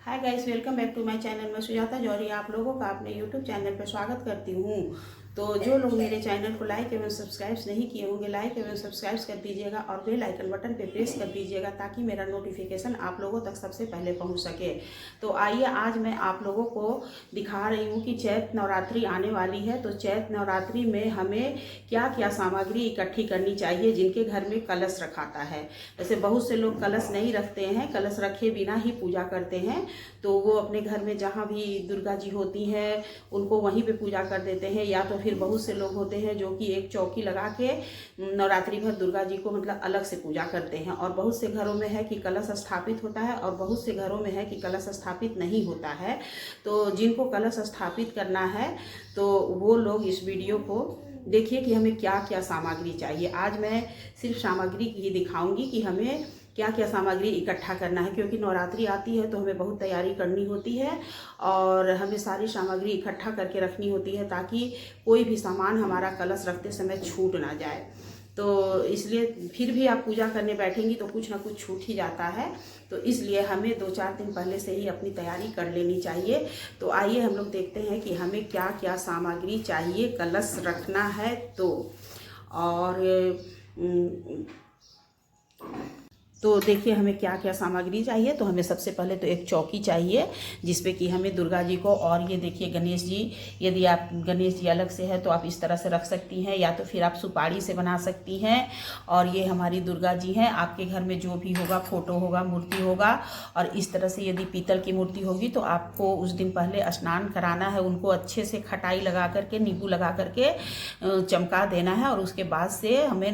Hi guys, welcome back to my channel. मैं सुजाता जौहरी आप लोगों का अपने यूट्यूब चैनल पर स्वागत करती हूँ। तो जो लोग मेरे चैनल को लाइक एवं सब्सक्राइब नहीं किए होंगे, लाइक एवं सब्सक्राइब कर दीजिएगा और बेल आइकन बटन पे प्रेस कर दीजिएगा ताकि मेरा नोटिफिकेशन आप लोगों तक सबसे पहले पहुँच सके। तो आइए, आज मैं आप लोगों को दिखा रही हूँ कि चैत नवरात्रि आने वाली है। तो चैत नवरात्रि में हमें क्या क्या सामग्री इकट्ठी करनी चाहिए जिनके घर में कलश रखाता है। जैसे बहुत से लोग कलश नहीं रखते हैं, कलश रखे बिना ही पूजा करते हैं। तो वो अपने घर में जहाँ भी दुर्गा जी होती हैं उनको वहीं पे पूजा कर देते हैं, या तो फिर बहुत से लोग होते हैं जो कि एक चौकी लगा के नवरात्रि भर दुर्गा जी को मतलब अलग से पूजा करते हैं। और बहुत से घरों में है कि कलश स्थापित होता है और बहुत से घरों में है कि कलश स्थापित नहीं होता है। तो जिनको कलश स्थापित करना है तो वो लोग इस वीडियो को देखिए कि हमें क्या क्या सामग्री चाहिए। आज मैं सिर्फ सामग्री ही दिखाऊंगी कि हमें क्या क्या सामग्री इकट्ठा करना है, क्योंकि नवरात्रि आती है तो हमें बहुत तैयारी करनी होती है और हमें सारी सामग्री इकट्ठा करके रखनी होती है ताकि कोई भी सामान हमारा कलश रखते समय छूट ना जाए। तो इसलिए फिर भी आप पूजा करने बैठेंगी तो कुछ ना कुछ छूट ही जाता है। तो इसलिए हमें 2-4 दिन पहले से ही अपनी तैयारी कर लेनी चाहिए। तो आइए हम लोग देखते हैं कि हमें क्या क्या सामग्री चाहिए कलश रखना है। तो देखिए हमें क्या क्या सामग्री चाहिए। तो हमें सबसे पहले तो एक चौकी चाहिए जिसपे कि हमें दुर्गा जी को, और ये देखिए गणेश जी, यदि आप गणेश जी अलग से है तो आप इस तरह से रख सकती हैं, या तो फिर आप सुपारी से बना सकती हैं। और ये हमारी दुर्गा जी हैं। आपके घर में जो भी होगा, फोटो होगा, मूर्ति होगा, और इस तरह से यदि पीतल की मूर्ति होगी तो आपको उस दिन पहले स्नान कराना है, उनको अच्छे से खटाई लगा करके, नींबू लगा करके चमका देना है, और उसके बाद से हमें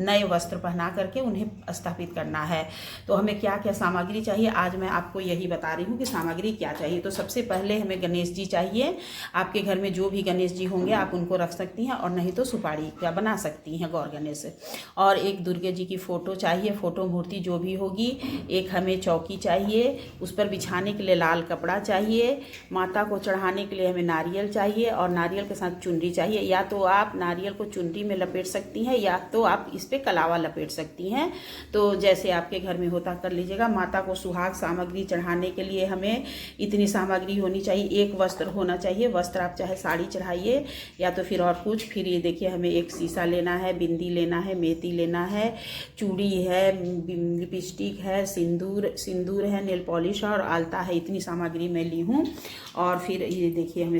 नए वस्त्र पहना करके उन्हें स्थापित करना है। तो हमें क्या क्या सामग्री चाहिए आज मैं आपको यही बता रही हूँ कि सामग्री क्या चाहिए। तो सबसे पहले हमें गणेश जी चाहिए। आपके घर में जो भी गणेश जी होंगे आप उनको रख सकती हैं, और नहीं तो सुपारी का बना सकती हैं, गौर गणेश। और एक दुर्गा जी की फोटो चाहिए, फोटो मूर्ति जो भी होगी। एक हमें चौकी चाहिए, उस पर बिछाने के लिए लाल कपड़ा चाहिए। माता को चढ़ाने के लिए हमें नारियल चाहिए, और नारियल के साथ चुनरी चाहिए। या तो आप नारियल को चुनरी में लपेट सकती हैं, या तो आप इस पर कलावा लपेट सकती हैं। तो जैसे आपके घर में होता कर लीजिएगा। माता को सुहाग सामग्री चढ़ाने के लिए हमें इतनी सामग्री होनी चाहिए। एक वस्त्र होना चाहिए, वस्त्र आप चाहे साड़ी चढ़ाइए या तो फिर और कुछ। फिर ये देखिए हमें एक शीशा लेना है, बिंदी लेना है, मेहंदी लेना है, चूड़ी है, लिपस्टिक है, सिंदूर है, नेल पॉलिश और आलता है। इतनी सामग्री मैं ली हूँ। और फिर ये देखिए हमें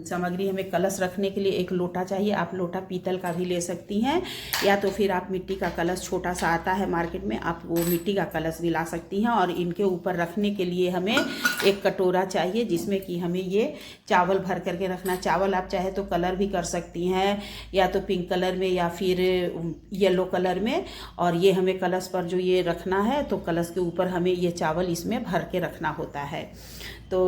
सामग्री हमें कलश रखने के लिए एक लोटा चाहिए। आप लोटा पीतल का भी ले सकती हैं, या तो फिर आप मिट्टी का कलश छोटा सा आता है मार्केट में, आप वो मिट्टी का कलश भी ला सकती हैं। और इनके ऊपर रखने के लिए हमें एक कटोरा चाहिए जिसमें कि हमें ये चावल भर करके रखना। चावल आप चाहे तो कलर भी कर सकती हैं, या तो पिंक कलर में या फिर येलो कलर में। और ये हमें कलश पर जो ये रखना है, तो कलश के ऊपर हमें ये चावल इसमें भर के रखना होता है। तो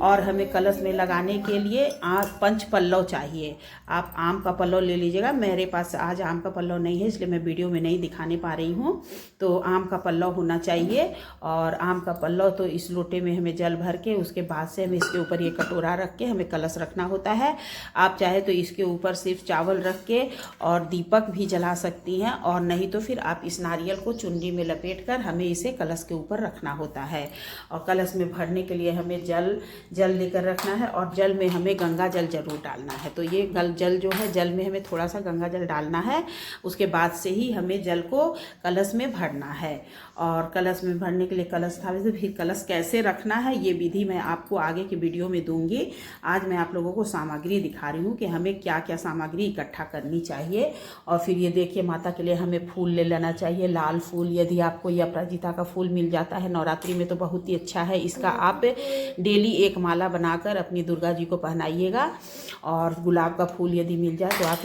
और हमें कलश में लगाने के लिए पंच पल्लव चाहिए। आप आम का पल्लव ले लीजिएगा। मेरे पास आज आम का पल्लव नहीं है, इसलिए मैं वीडियो में नहीं दिखाने पा रही हूँ। तो आम का पल्लव होना चाहिए। और आम का पल्लव तो इस लोटे में हमें जल भर के, उसके बाद से हमें इसके ऊपर ये कटोरा रख के हमें कलश रखना होता है। आप चाहे तो इसके ऊपर सिर्फ चावल रख के और दीपक भी जला सकती हैं, और नहीं तो फिर आप इस नारियल को चुन्नी में लपेट कर हमें इसे कलश के ऊपर रखना होता है। और कलश में भरने के लिए हमें जल लेकर रखना है, और जल में हमें गंगा जल जरूर डालना है। तो ये जल जो है, जल में हमें थोड़ा सा गंगा जल डालना है। उसके बाद से ही हमें जल को कलश में भरना है। और कलश में भरने के लिए कलश स्थापित, तो फिर कलश कैसे रखना है ये विधि मैं आपको आगे की वीडियो में दूंगी। आज मैं आप लोगों को सामग्री दिखा रही हूँ कि हमें क्या क्या सामग्री इकट्ठा करनी चाहिए। और फिर ये देखिए माता के लिए हमें फूल ले लेना चाहिए, लाल फूल। यदि आपको ये अपराजिता का फूल मिल जाता है नवरात्रि में तो बहुत ही अच्छा है। इसका आप डेली एक माला बनाकर अपनी दुर्गा जी को पहनाइएगा। और गुलाब का फूल यदि मिल जाए तो आप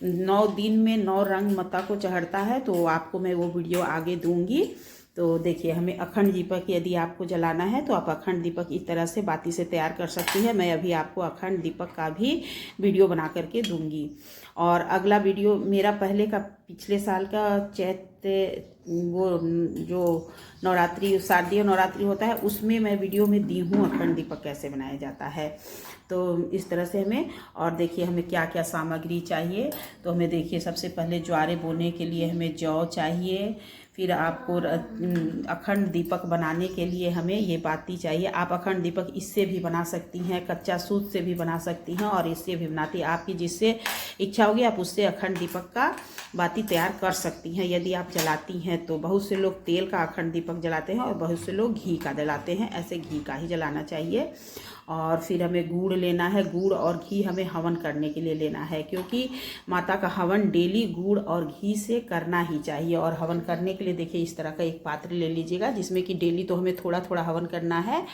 9 दिन में 9 रंग माता को चढ़ता है, तो आपको मैं वो वीडियो आगे दूंगी। तो देखिए हमें अखंड दीपक यदि आपको जलाना है तो आप अखंड दीपक इस तरह से बाती से तैयार कर सकती है। मैं अभी आपको अखंड दीपक का भी वीडियो बना करके दूंगी। और अगला वीडियो मेरा पहले का पिछले साल का चैत वो जो नवरात्रि, शारदीय नवरात्रि होता है, उसमें मैं वीडियो में दी हूँ अखंड दीपक कैसे बनाया जाता है। तो इस तरह से हमें, और देखिए हमें क्या क्या सामग्री चाहिए। तो हमें देखिए सबसे पहले ज्वारे बोने के लिए हमें जौ चाहिए, फिर आपको अखंड दीपक बनाने के लिए हमें ये बाती चाहिए। आप अखंड दीपक इससे भी बना सकती हैं, कच्चा सूत से भी बना सकती हैं और इससे भी बनाती, आपकी जिससे इच्छा होगी आप उससे अखंड दीपक का बाती तैयार कर सकती हैं यदि आप जलाती हैं तो। बहुत से लोग तेल का अखंड दीपक जलाते हैं और बहुत से लोग घी का जलाते हैं, ऐसे घी का ही जलाना चाहिए। और फिर हमें गुड़ लेना है, गुड़ और घी हमें हवन करने के लिए लेना है, क्योंकि माता का हवन डेली गुड़ और घी से करना ही चाहिए। और हवन करने के लिए देखिए इस तरह का एक पात्र ले लीजिएगा, जिसमें कि डेली तो हमें थोड़ा थोड़ा हवन करना है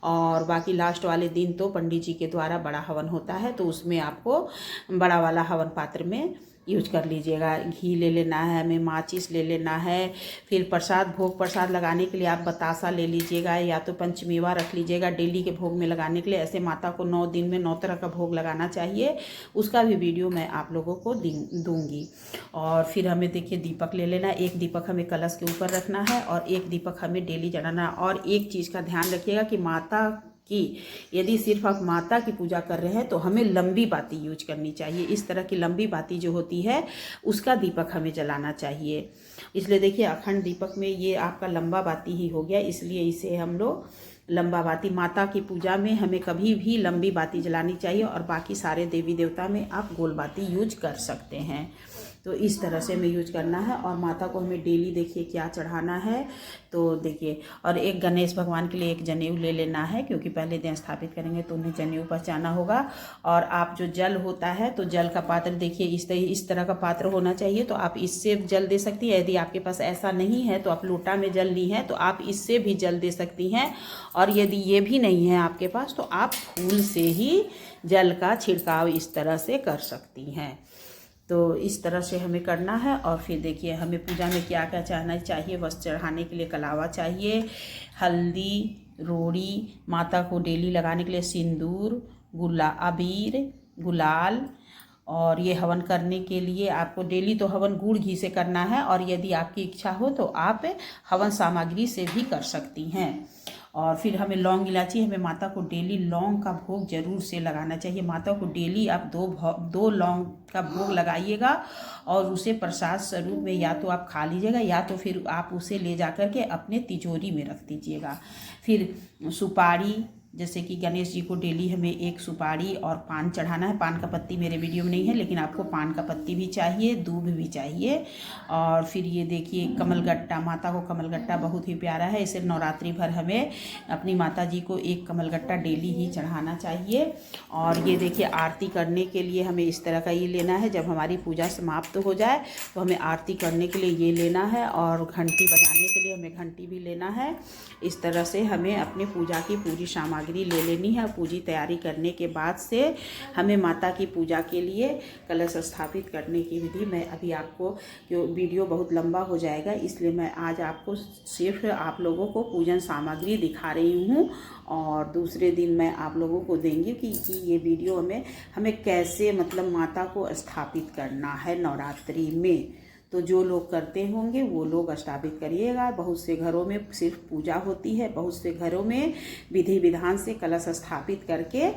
और बाकी लास्ट वाले दिन तो पंडित जी के द्वारा बड़ा हवन होता है, तो उसमें आपको बड़ा वाला हवन पात्र में यूज कर लीजिएगा। घी ले लेना है, हमें माचिस ले लेना है। फिर प्रसाद, भोग प्रसाद लगाने के लिए आप बतासा ले लीजिएगा या तो पंचमेवा रख लीजिएगा डेली के भोग में लगाने के लिए। ऐसे माता को 9 दिन में 9 तरह का भोग लगाना चाहिए, उसका भी वीडियो मैं आप लोगों को दूंगी। और फिर हमें देखिए दीपक ले लेना है, एक दीपक हमें कलश के ऊपर रखना है और एक दीपक हमें डेली जलाना है। और एक चीज़ का ध्यान रखिएगा कि माता कि यदि सिर्फ आप माता की पूजा कर रहे हैं तो हमें लंबी बाती यूज करनी चाहिए। इस तरह की लंबी बाती जो होती है उसका दीपक हमें जलाना चाहिए। इसलिए देखिए अखंड दीपक में ये आपका लंबा बाती ही हो गया, इसलिए इसे हम लोग लंबा बाती, माता की पूजा में हमें कभी भी लंबी बाती जलानी चाहिए और बाकी सारे देवी देवता में आप गोल बाती यूज कर सकते हैं। तो इस तरह से हमें यूज करना है। और माता को हमें डेली देखिए क्या चढ़ाना है, तो देखिए, और एक गणेश भगवान के लिए एक जनेऊ ले लेना है, क्योंकि पहले दिन स्थापित करेंगे तो उन्हें जनेऊ पहचाना होगा। और आप जो जल होता है तो जल का पात्र देखिए इस तरह का पात्र होना चाहिए, तो आप इससे जल दे सकती हैं। यदि आपके पास ऐसा नहीं है तो आप लोटा में जल ली हैं तो आप इससे भी जल दे सकती हैं। और यदि ये भी नहीं है आपके पास तो आप फूल से ही जल का छिड़काव इस तरह से कर सकती हैं। तो इस तरह से हमें करना है। और फिर देखिए हमें पूजा में क्या क्या चाहना चाहिए। वस्त्र चढ़ाने के लिए कलावा चाहिए, हल्दी, रोड़ी, माता को डेली लगाने के लिए सिंदूर, अबीर, गुलाल। और ये हवन करने के लिए आपको डेली तो हवन गुड़ घी से करना है, और यदि आपकी इच्छा हो तो आप हवन सामग्री से भी कर सकती हैं। और फिर हमें लौंग इलायची, हमें माता को डेली लौंग का भोग जरूर से लगाना चाहिए। माता को डेली आप दो लौंग का भोग लगाइएगा और उसे प्रसाद स्वरूप में या तो आप खा लीजिएगा या तो फिर आप उसे ले जा कर के अपने तिजोरी में रख दीजिएगा। फिर सुपारी, जैसे कि गणेश जी को डेली हमें एक सुपारी और पान चढ़ाना है। पान का पत्ती मेरे वीडियो में नहीं है, लेकिन आपको पान का पत्ती भी चाहिए, दूब भी चाहिए। और फिर ये देखिए कमलगट्टा, माता को कमलगट्टा बहुत ही प्यारा है, इसे नवरात्रि भर हमें अपनी माता जी को एक कमलगट्टा डेली ही चढ़ाना चाहिए। और ये देखिए आरती करने के लिए हमें इस तरह का ये लेना है। जब हमारी पूजा समाप्त हो जाए तो हमें आरती करने के लिए ये लेना है, और घंटी बजाने के लिए हमें घंटी भी लेना है। इस तरह से हमें अपनी पूजा की पूरी सामग्री ले लेनी है। पूजी तैयारी करने के बाद से हमें माता की पूजा के लिए कलश स्थापित करने की विधि मैं अभी आपको, क्यों वीडियो बहुत लंबा हो जाएगा इसलिए मैं आज आपको सिर्फ आप लोगों को पूजन सामग्री दिखा रही हूँ, और दूसरे दिन मैं आप लोगों को देंगी कि ये वीडियो हमें कैसे मतलब माता को स्थापित करना है नवरात्रि में। तो जो लोग करते होंगे वो लोग स्थापित करिएगा। बहुत से घरों में सिर्फ पूजा होती है, बहुत से घरों में विधि विधान से कलश स्थापित करके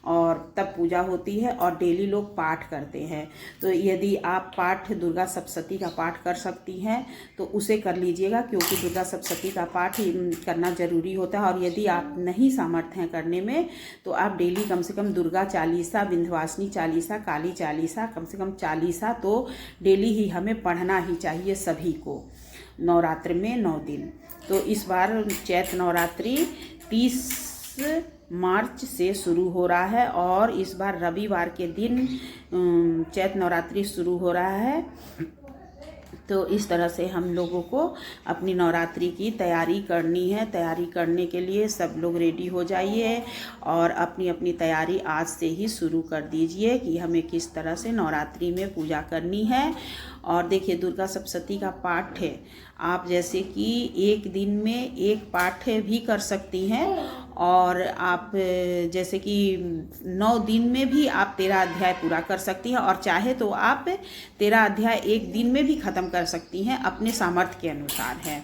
और तब पूजा होती है, और डेली लोग पाठ करते हैं। तो यदि आप पाठ दुर्गा सप्तशती का पाठ कर सकती हैं तो उसे कर लीजिएगा, क्योंकि दुर्गा सप्तशती का पाठ करना जरूरी होता है। और यदि आप नहीं सामर्थ्य हैं करने में तो आप डेली कम से कम दुर्गा चालीसा, विंध्यवासिनी चालीसा, काली चालीसा, कम से कम चालीसा तो डेली ही हमें पढ़ना ही चाहिए सभी को नवरात्र में 9 दिन। तो इस बार चैत्र नवरात्रि 30 मार्च से शुरू हो रहा है, और इस बार रविवार के दिन चैत्र नवरात्रि शुरू हो रहा है। तो इस तरह से हम लोगों को अपनी नवरात्रि की तैयारी करनी है। तैयारी करने के लिए सब लोग रेडी हो जाइए और अपनी अपनी तैयारी आज से ही शुरू कर दीजिए कि हमें किस तरह से नवरात्रि में पूजा करनी है। और देखिए दुर्गा सप्तशती का पाठ है, आप जैसे कि एक दिन में एक पाठ भी कर सकती हैं, और आप जैसे कि 9 दिन में भी आप 13 अध्याय पूरा कर सकती हैं, और चाहे तो आप 13 अध्याय एक दिन में भी ख़त्म कर सकती हैं, अपने सामर्थ्य के अनुसार है।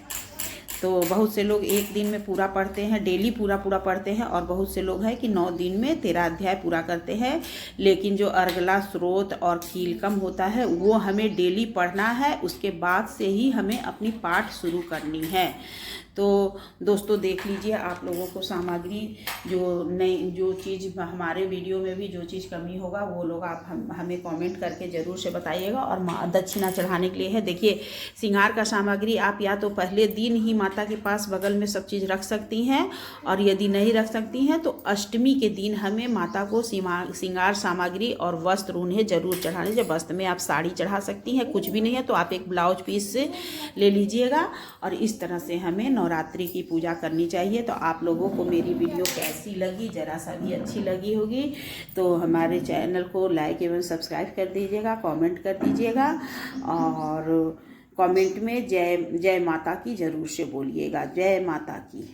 तो बहुत से लोग एक दिन में पूरा पढ़ते हैं, डेली पूरा पढ़ते हैं, और बहुत से लोग हैं कि 9 दिन में 13 अध्याय पूरा करते हैं। लेकिन जो अर्गला, स्रोत और कीलकम होता है वो हमें डेली पढ़ना है, उसके बाद से ही हमें अपनी पाठ शुरू करनी है। तो दोस्तों देख लीजिए, आप लोगों को सामग्री जो चीज़ हमारे वीडियो में भी जो चीज़ कमी होगा वो लोग आप हमें कमेंट करके ज़रूर से बताइएगा। और दक्षिणा चढ़ाने के लिए है, देखिए श्रृंगार का सामग्री आप या तो पहले दिन ही माता के पास बगल में सब चीज़ रख सकती हैं, और यदि नहीं रख सकती हैं तो अष्टमी के दिन हमें माता को श्रृंगार सामग्री और वस्त्र उन्हें ज़रूर चढ़ाने। जब वस्त्र में आप साड़ी चढ़ा सकती हैं, कुछ भी नहीं है तो आप एक ब्लाउज पीस से ले लीजिएगा, और इस तरह से हमें नवरात्रि की पूजा करनी चाहिए। तो आप लोगों को मेरी वीडियो कैसी लगी, जरा सा भी अच्छी लगी होगी तो हमारे चैनल को लाइक एवं सब्सक्राइब कर दीजिएगा, कमेंट कर दीजिएगा, और कमेंट में जय जय माता की ज़रूर से बोलिएगा। जय माता की।